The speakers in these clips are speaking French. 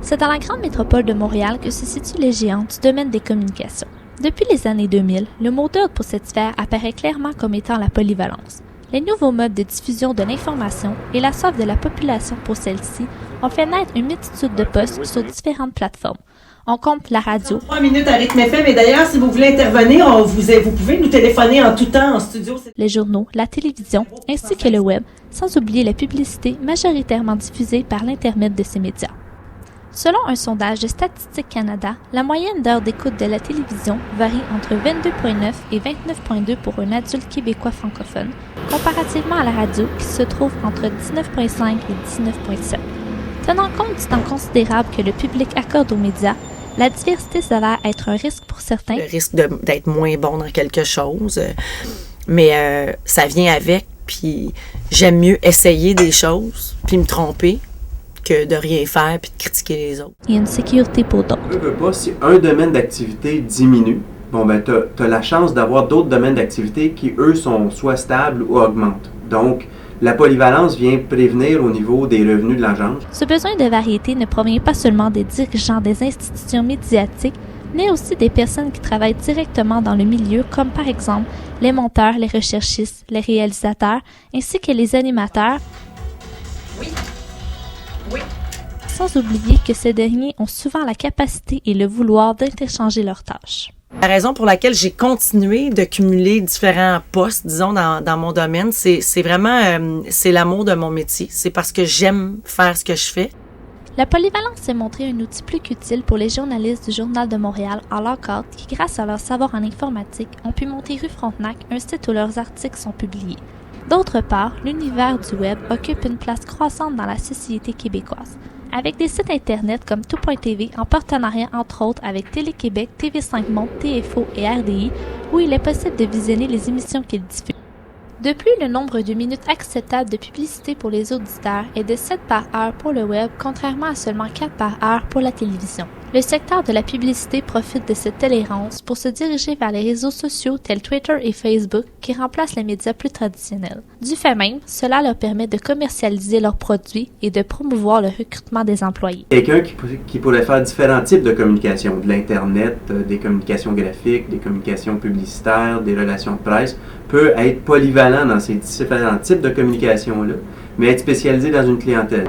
C'est dans la grande métropole de Montréal que se situent les géants du domaine des communications. Depuis les années 2000, le mot d'ordre pour cette sphère apparaît clairement comme étant la polyvalence. Les nouveaux modes de diffusion de l'information et la soif de la population pour celle-ci ont fait naître une multitude de postes sur différentes plateformes. On compte la radio. 3 minutes à Rythme FM. Et d'ailleurs, si vous voulez intervenir, vous pouvez nous téléphoner en tout temps en studio. Les journaux, la télévision, ainsi que le web, sans oublier la publicité majoritairement diffusée par l'intermédiaire de ces médias. Selon un sondage de Statistique Canada, la moyenne d'heures d'écoute de la télévision varie entre 22,9 et 29,2 pour un adulte québécois francophone, comparativement à la radio qui se trouve entre 19,5 et 19,7. Tenant compte du temps considérable que le public accorde aux médias, la diversité s'avère être un risque pour certains. Le risque d'être moins bon dans quelque chose, mais ça vient avec, puis j'aime mieux essayer des choses, puis me tromper, que de rien faire puis de critiquer les autres. Il y a une sécurité pour d'autres. Pas, si un domaine d'activité diminue, t'as la chance d'avoir d'autres domaines d'activité qui, eux, sont soit stables ou augmentent. Donc, la polyvalence vient prévenir au niveau des revenus de l'agence. Ce besoin de variété ne provient pas seulement des dirigeants des institutions médiatiques, mais aussi des personnes qui travaillent directement dans le milieu, comme par exemple les monteurs, les recherchistes, les réalisateurs, ainsi que les animateurs. Oui. Sans oublier que ces derniers ont souvent la capacité et le vouloir d'interchanger leurs tâches. La raison pour laquelle j'ai continué de cumuler différents postes, disons, dans mon domaine, c'est vraiment c'est l'amour de mon métier. C'est parce que j'aime faire ce que je fais. La polyvalence s'est montrée un outil plus qu'utile pour les journalistes du Journal de Montréal en low-code qui, grâce à leur savoir en informatique, ont pu monter rue Frontenac, un site où leurs articles sont publiés. D'autre part, l'univers du web occupe une place croissante dans la société québécoise, avec des sites internet comme Tout.tv en partenariat entre autres avec Télé-Québec, TV5 Monde, TFO et RDI, où il est possible de visionner les émissions qu'ils diffusent. De plus, le nombre de minutes acceptables de publicité pour les auditeurs est de 7 par heure pour le web, contrairement à seulement 4 par heure pour la télévision. Le secteur de la publicité profite de cette tolérance pour se diriger vers les réseaux sociaux tels Twitter et Facebook qui remplacent les médias plus traditionnels. Du fait même, cela leur permet de commercialiser leurs produits et de promouvoir le recrutement des employés. Quelqu'un qui pourrait faire différents types de communication, de l'Internet, des communications graphiques, des communications publicitaires, des relations de presse, peut être polyvalent dans ces différents types de communication-là, mais être spécialisé dans une clientèle.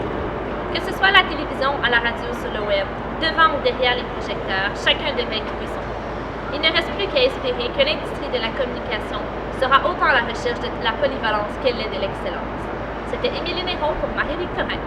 Que ce soit à la télévision, à la radio, sur le web, devant ou derrière les projecteurs, chacun devait trouver son compte. Il ne reste plus qu'à espérer que l'industrie de la communication sera autant à la recherche de la polyvalence qu'elle l'est de l'excellence. C'était Émilie Néron pour Marie-Victorin.